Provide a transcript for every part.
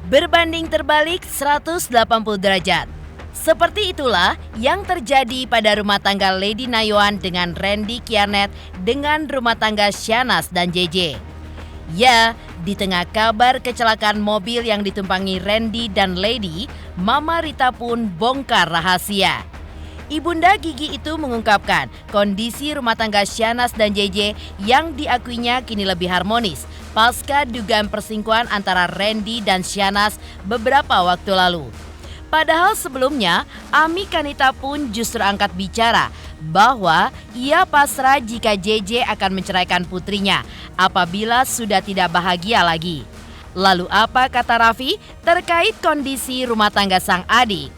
Berbanding terbalik 180 derajat. Seperti itulah yang terjadi pada rumah tangga Lady Nayoan dengan Randy Kianet dengan rumah tangga Syahnaz dan JJ. Ya, di tengah kabar kecelakaan mobil yang ditumpangi Randy dan Lady, Mama Rita pun bongkar rahasia. Ibunda Gigi itu mengungkapkan kondisi rumah tangga Syahnaz dan JJ yang diakuinya kini lebih harmonis pasca dugaan perselingkuhan antara Randy dan Syahnaz beberapa waktu lalu. Padahal sebelumnya, Ami Kanita pun justru angkat bicara bahwa ia pasrah jika JJ akan menceraikan putrinya apabila sudah tidak bahagia lagi. Lalu apa kata Raffi terkait kondisi rumah tangga sang adik?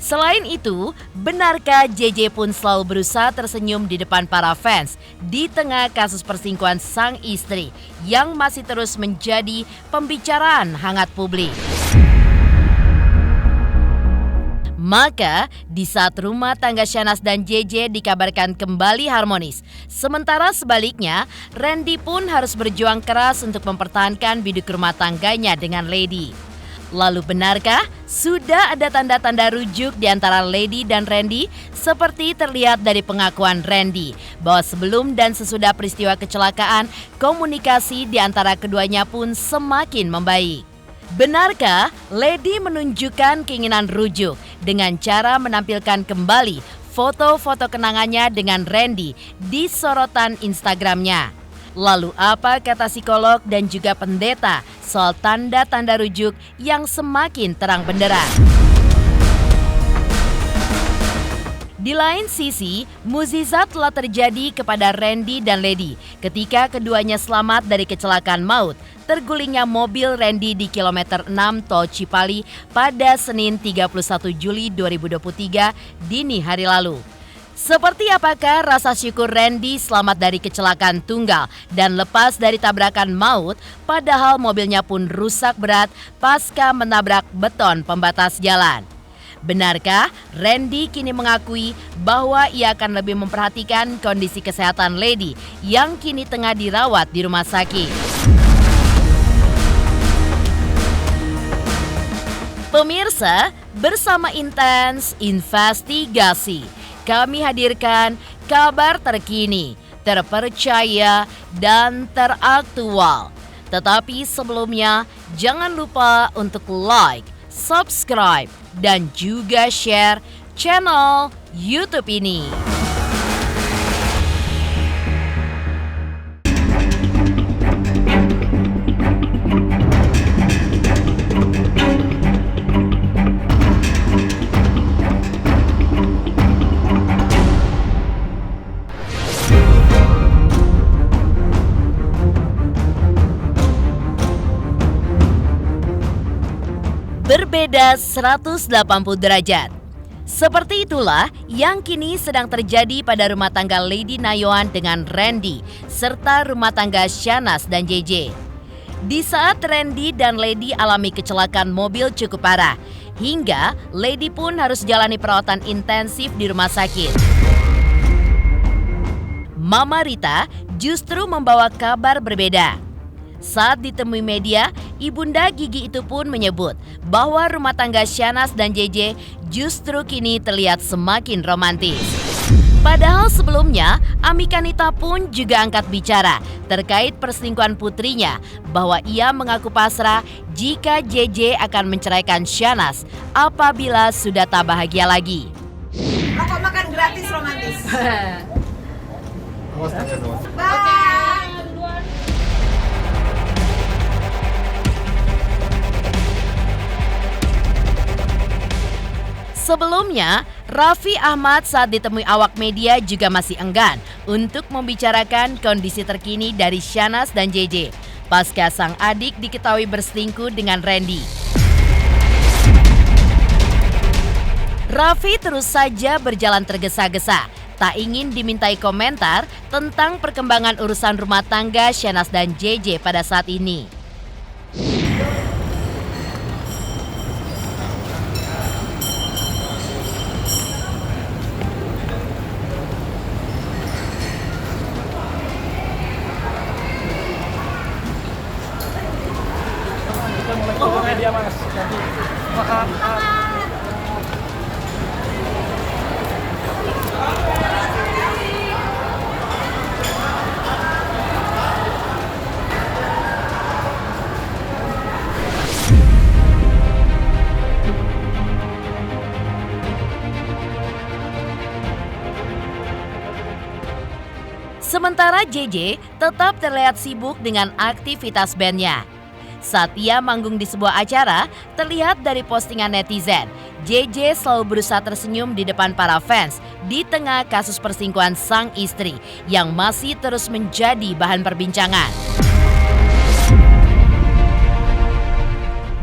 Selain itu, benarkah JJ pun selalu berusaha tersenyum di depan para fans di tengah kasus perselingkuhan sang istri yang masih terus menjadi pembicaraan hangat publik? Maka, di saat rumah tangga Syahnaz dan JJ dikabarkan kembali harmonis, sementara sebaliknya, Randy pun harus berjuang keras untuk mempertahankan biduk rumah tangganya dengan Lady. Lalu benarkah sudah ada tanda-tanda rujuk di antara Lady dan Randy? Seperti terlihat dari pengakuan Randy bahwa sebelum dan sesudah peristiwa kecelakaan, komunikasi di antara keduanya pun semakin membaik. Benarkah Lady menunjukkan keinginan rujuk dengan cara menampilkan kembali foto-foto kenangannya dengan Randy di sorotan Instagramnya? Lalu apa kata psikolog dan juga pendeta soal tanda-tanda rujuk yang semakin terang benderang? Di lain sisi, mukjizat telah terjadi kepada Randy dan Lady ketika keduanya selamat dari kecelakaan maut tergulingnya mobil Randy di kilometer 6 Tol Cipali pada Senin 31 Juli 2023 dini hari lalu. Seperti apakah rasa syukur Randy selamat dari kecelakaan tunggal dan lepas dari tabrakan maut, padahal mobilnya pun rusak berat pasca menabrak beton pembatas jalan? Benarkah Randy kini mengakui bahwa ia akan lebih memperhatikan kondisi kesehatan Lady yang kini tengah dirawat di rumah sakit? Pemirsa, bersama Intens Investigasi, kami hadirkan kabar terkini, terpercaya, dan teraktual. Tetapi sebelumnya, jangan lupa untuk like, subscribe, dan juga share channel YouTube ini. Berbeda 180 derajat. Seperti itulah yang kini sedang terjadi pada rumah tangga Lady Nayoan dengan Randy, serta rumah tangga Syahnaz dan JJ. Di saat Randy dan Lady alami kecelakaan mobil cukup parah, hingga Lady pun harus jalani perawatan intensif di rumah sakit. Mama Rita justru membawa kabar berbeda. Saat ditemui media, Ibunda Gigi itu pun menyebut bahwa rumah tangga Syahnaz dan JJ justru kini terlihat semakin romantis. Padahal sebelumnya, Ami Kanita pun juga angkat bicara terkait perselingkuhan putrinya bahwa ia mengaku pasrah jika JJ akan menceraikan Syahnaz apabila sudah tak bahagia lagi. Rokok makan gratis romantis. Sebelumnya, Raffi Ahmad saat ditemui awak media juga masih enggan untuk membicarakan kondisi terkini dari Syahnaz dan JJ pasca sang adik diketahui berselingkuh dengan Randy. Raffi terus saja berjalan tergesa-gesa, tak ingin dimintai komentar tentang perkembangan urusan rumah tangga Syahnaz dan JJ pada saat ini. Media mana? Mas tadi. Maaf. Sementara JJ tetap terlihat sibuk dengan aktivitas bandnya. Saat ia manggung di sebuah acara, terlihat dari postingan netizen, JJ selalu berusaha tersenyum di depan para fans di tengah kasus perselingkuhan sang istri yang masih terus menjadi bahan perbincangan.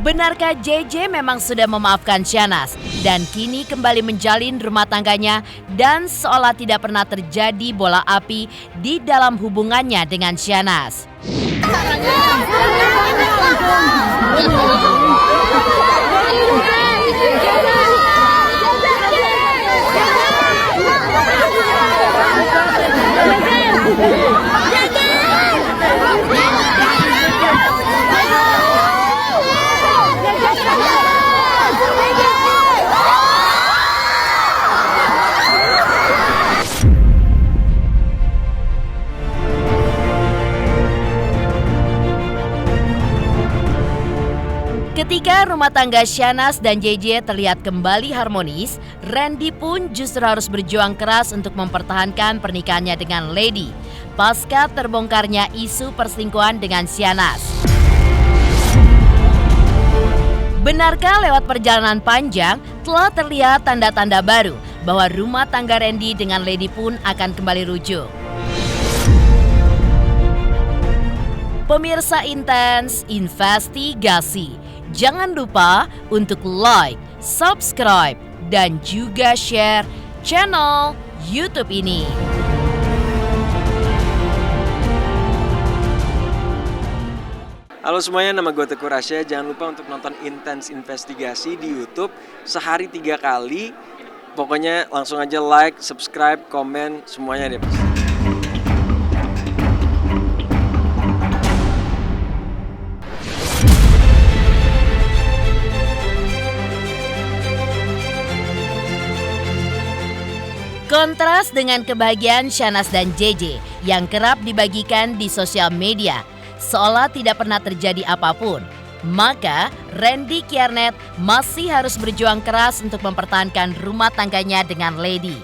Benarkah JJ memang sudah memaafkan Syahnaz dan kini kembali menjalin rumah tangganya dan seolah tidak pernah terjadi bola api di dalam hubungannya dengan Syahnaz? Ketika rumah tangga Syahnaz dan JJ terlihat kembali harmonis, Randy pun justru harus berjuang keras untuk mempertahankan pernikahannya dengan Lady pasca terbongkarnya isu perselingkuhan dengan Syahnaz. Benarkah lewat perjalanan panjang telah terlihat tanda-tanda baru bahwa rumah tangga Randy dengan Lady pun akan kembali rujuk? Pemirsa Intens Investigasi, jangan lupa untuk like, subscribe, dan juga share channel YouTube ini. Halo semuanya, nama gue Teguh Rasya. Jangan lupa untuk nonton Intens Investigasi di YouTube sehari 3 kali. Pokoknya langsung aja like, subscribe, komen, semuanya deh. Kontras dengan kebahagiaan Syahnaz dan JJ yang kerap dibagikan di sosial media, seolah tidak pernah terjadi apapun, maka Randy Kiernet masih harus berjuang keras untuk mempertahankan rumah tangganya dengan Lady.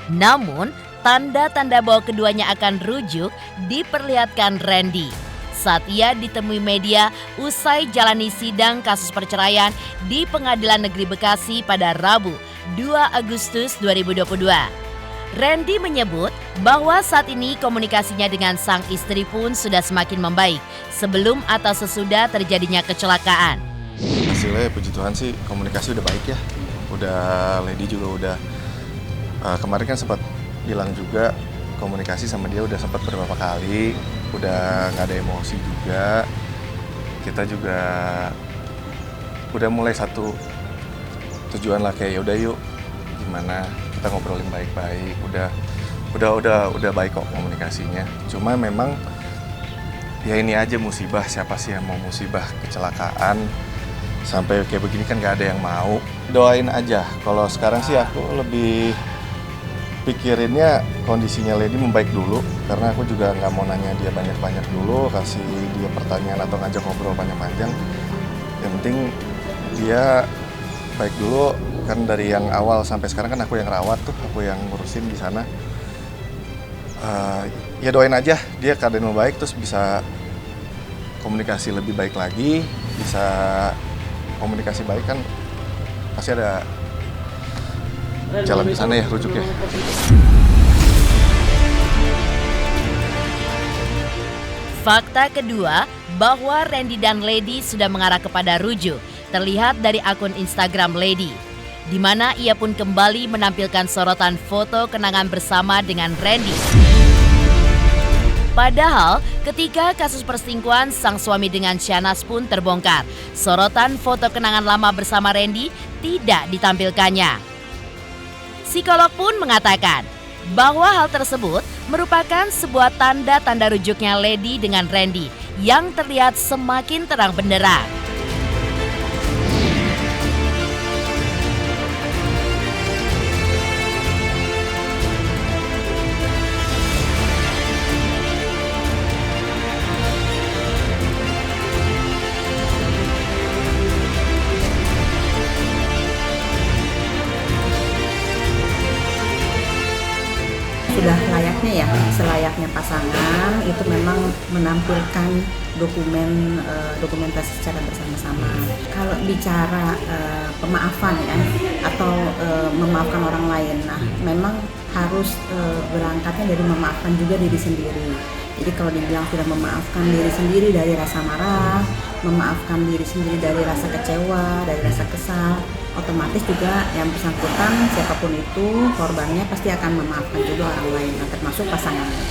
Namun, tanda-tanda bahwa keduanya akan rujuk diperlihatkan Randy saat ia ditemui media usai jalani sidang kasus perceraian di Pengadilan Negeri Bekasi pada Rabu 2 Agustus 2022. Randy menyebut bahwa saat ini komunikasinya dengan sang istri pun sudah semakin membaik sebelum atau sesudah terjadinya kecelakaan. Hasilnya puji Tuhan sih komunikasi udah baik ya. Udah Lady juga udah kemarin kan sempat bilang juga komunikasi sama dia udah sempat beberapa kali, udah nggak ada emosi juga. Kita juga udah mulai satu tujuan lah, kayak yaudah yuk gimana kita ngobrolin baik-baik, udah baik kok komunikasinya. Cuma memang ya ini aja musibah, siapa sih yang mau musibah kecelakaan sampai kayak begini kan gak ada yang mau. Doain aja. Kalau sekarang sih aku lebih pikirinnya kondisinya Lady membaik dulu, karena aku juga nggak mau nanya dia banyak-banyak dulu, kasih dia pertanyaan atau ngajak ngobrol panjang-panjang. Yang penting dia baik dulu, kan dari yang awal sampai sekarang kan aku yang rawat tuh, aku yang ngurusin di sana. Ya doain aja dia keadaan membaik, terus bisa komunikasi lebih baik lagi, bisa komunikasi baik kan pasti ada jalan ke sana ya rujuknya. Fakta kedua bahwa Randy dan Lady sudah mengarah kepada rujuk terlihat dari akun Instagram Lady, di mana ia pun kembali menampilkan sorotan foto kenangan bersama dengan Randy. Padahal ketika kasus perselingkuhan sang suami dengan Syahnaz pun terbongkar, sorotan foto kenangan lama bersama Randy tidak ditampilkannya. Psikolog pun mengatakan bahwa hal tersebut merupakan sebuah tanda-tanda rujuknya Lady dengan Randy yang terlihat semakin terang benderang. bersangkutan itu memang menampilkan dokumentasi secara bersama-sama. Kalau bicara pemaafan ya atau memaafkan orang lain, nah memang harus berangkatnya dari memaafkan juga diri sendiri. Jadi kalau dibilang sudah memaafkan diri sendiri dari rasa marah, memaafkan diri sendiri dari rasa kecewa, dari rasa kesal, otomatis juga yang bersangkutan siapapun itu korbannya pasti akan memaafkan juga orang lain, termasuk pasangannya.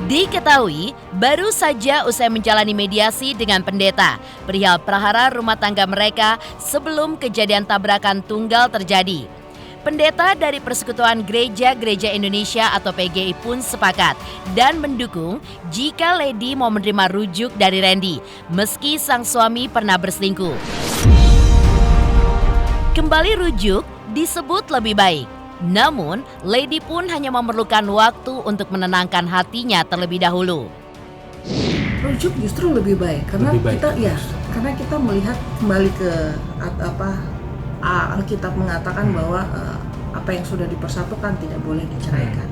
Diketahui, baru saja usai menjalani mediasi dengan pendeta perihal prahara rumah tangga mereka sebelum kejadian tabrakan tunggal terjadi. Pendeta dari Persekutuan Gereja-Gereja Indonesia atau PGI pun sepakat dan mendukung jika Lady mau menerima rujuk dari Randy, meski sang suami pernah berselingkuh. Kembali rujuk disebut lebih baik. Namun, Lady pun hanya memerlukan waktu untuk menenangkan hatinya terlebih dahulu. Rujuk justru lebih baik karena karena kita melihat kembali ke Alkitab mengatakan bahwa apa yang sudah dipersatukan tidak boleh diceraikan.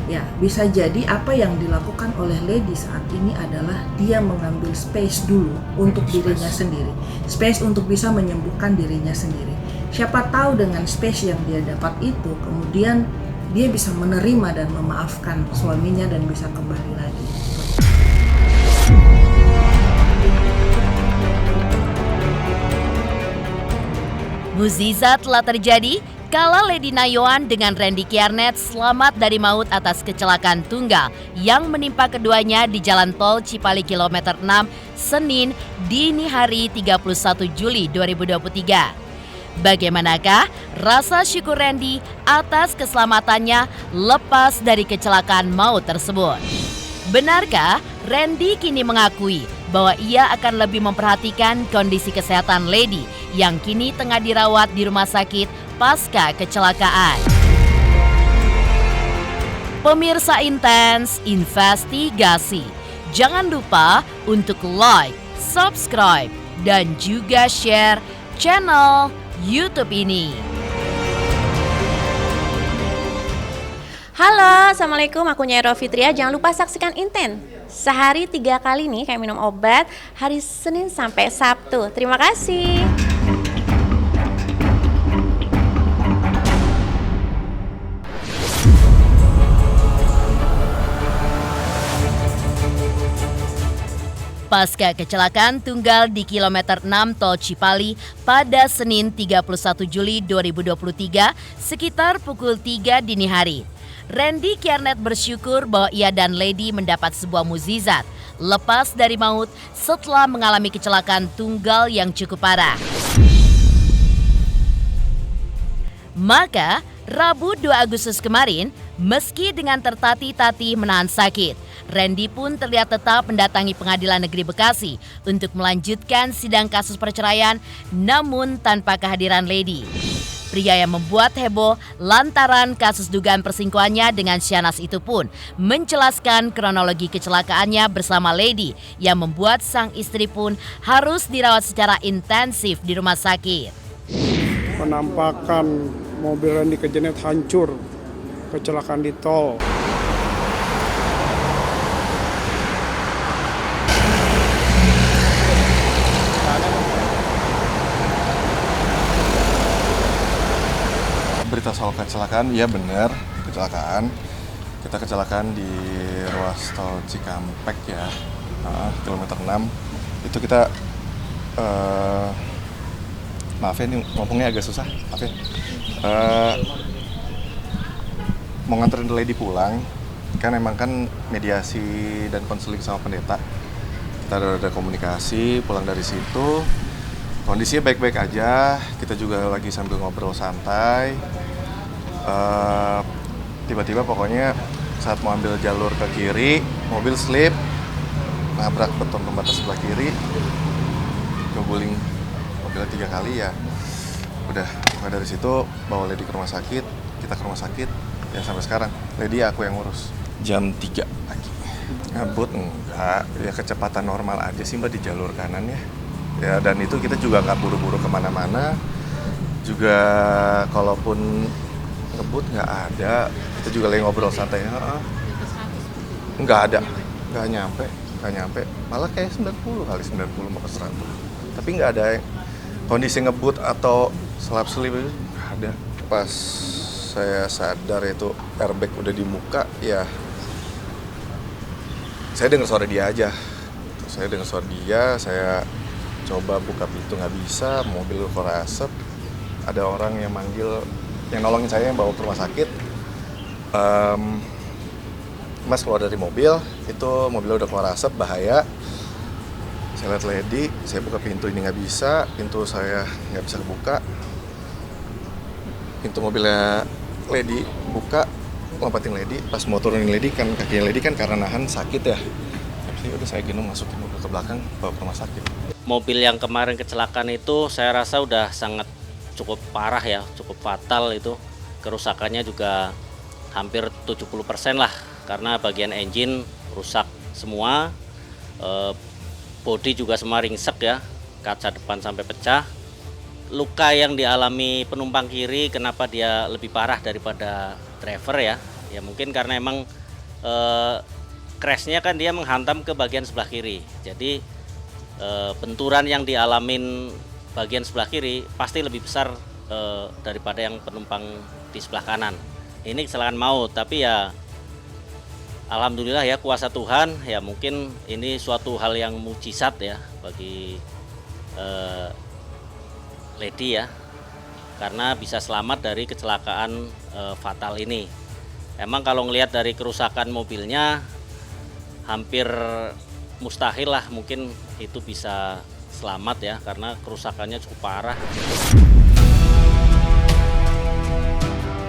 Ya, bisa jadi apa yang dilakukan oleh Lady saat ini adalah dia mengambil space dulu untuk dirinya sendiri. Space untuk bisa menyembuhkan dirinya sendiri. Siapa tahu dengan space yang dia dapat itu, kemudian dia bisa menerima dan memaafkan suaminya dan bisa kembali lagi. Mukjizat telah terjadi kala Lady Nayoan dengan Randy Kiernet selamat dari maut atas kecelakaan tunggal yang menimpa keduanya di Jalan Tol Cipali kilometer 6 Senin dini hari 31 Juli 2023. Bagaimanakah rasa syukur Randy atas keselamatannya lepas dari kecelakaan maut tersebut? Benarkah Randy kini mengakui bahwa ia akan lebih memperhatikan kondisi kesehatan Lady yang kini tengah dirawat di rumah sakit pasca kecelakaan? Pemirsa Intens Investigasi, jangan lupa untuk like, subscribe, dan juga share channel YouTube ini. Halo, Assalamualaikum, aku Nyai Fitria. Jangan lupa saksikan Inten. Sehari 3 kali nih kayak minum obat, hari Senin sampai Sabtu. Terima kasih. Pasca kecelakaan tunggal di kilometer 6 Tol Cipali pada Senin 31 Juli 2023 sekitar pukul 3 dini hari. Randy Kiernet bersyukur bahwa ia dan Lady mendapat sebuah mukjizat lepas dari maut setelah mengalami kecelakaan tunggal yang cukup parah. Maka, Rabu 2 Agustus kemarin, meski dengan tertati-tati menahan sakit, Randy pun terlihat tetap mendatangi Pengadilan Negeri Bekasi untuk melanjutkan sidang kasus perceraian namun tanpa kehadiran Lady. Pria yang membuat heboh lantaran kasus dugaan perselingkuhannya dengan Syahnaz itu pun menjelaskan kronologi kecelakaannya bersama Lady yang membuat sang istri pun harus dirawat secara intensif di rumah sakit. Penampakan mobil Randy Kiernet hancur, kecelakaan di tol. Berita soal kecelakaan, iya benar, kecelakaan. Kita kecelakaan di ruas tol Cikampek ya, kilometer 6. Itu kita, maaf ya ini ngomongnya agak susah, maaf ya. Mau nganterin Lady pulang, kan emang kan mediasi dan konseling sama pendeta. Kita udah ada komunikasi, pulang dari situ. Kondisinya baik-baik aja, kita juga lagi sambil ngobrol santai. Tiba-tiba pokoknya saat mau ambil jalur ke kiri, mobil slip, nabrak beton pembatas sebelah kiri, keguling mobilnya 3 kali ya. Udah, dari situ bawa Lady ke rumah sakit, kita ke rumah sakit, ya sampai sekarang. Lady aku yang ngurus. Jam 3 pagi. Ngebut enggak, ya kecepatan normal aja sih Mbak di jalur kanan ya. Ya dan itu kita juga nggak buru-buru kemana-mana. juga kalaupun ngebut nggak ada, kita juga lagi ngobrol santai. Nggak ada, nggak nyampe, malah kayak 90 kali 90 mau ke 100. Tapi nggak ada kondisi ngebut atau selap-selip itu nggak ada. Pas saya sadar itu airbag udah di muka, ya saya dengar suara dia aja. Saya dengar suara dia, saya coba buka pintu nggak bisa, mobil keluar asap. Ada orang yang manggil, yang nolongin saya, yang bawa ke rumah sakit. Mas keluar dari mobil, itu mobilnya udah keluar asap, bahaya. Saya lihat Lady, saya buka pintu ini nggak bisa, pintu saya nggak bisa kebuka. Pintu mobilnya Lady buka, lompatin Lady. Pas mau turunin Lady kan, kakinya Lady kan karena nahan sakit ya. Jadi udah saya gendong masukin mobil ke belakang, bawa ke rumah sakit. Mobil yang kemarin kecelakaan itu saya rasa udah sangat cukup parah ya, cukup fatal itu. Kerusakannya juga hampir 70% lah, karena bagian engine rusak semua, bodi juga semua ringsek ya, kaca depan sampai pecah. Luka yang dialami penumpang kiri, kenapa dia lebih parah daripada driver ya? Ya mungkin karena emang crashnya kan dia menghantam ke bagian sebelah kiri. Jadi benturan yang dialamin bagian sebelah kiri pasti lebih besar daripada yang penumpang di sebelah kanan. Ini kecelakaan maut, tapi ya alhamdulillah ya, kuasa Tuhan, ya mungkin ini suatu hal yang mukjizat ya bagi Lady ya, karena bisa selamat dari kecelakaan fatal ini. Emang kalau ngelihat dari kerusakan mobilnya hampir mustahil lah mungkin itu bisa selamat ya, karena kerusakannya cukup parah.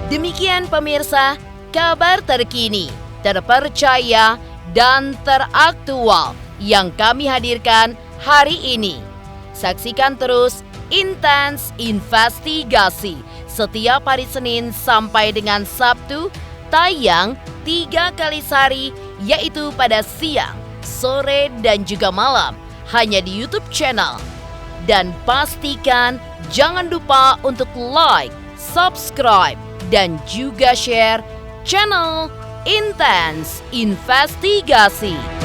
Demikian pemirsa, kabar terkini, terpercaya, dan teraktual yang kami hadirkan hari ini. Saksikan terus Intens Investigasi setiap hari Senin sampai dengan Sabtu, tayang 3 kali sehari, yaitu pada siang, sore, dan juga malam, hanya di YouTube channel. Dan pastikan jangan lupa untuk like, subscribe, dan juga share channel Intens Investigasi.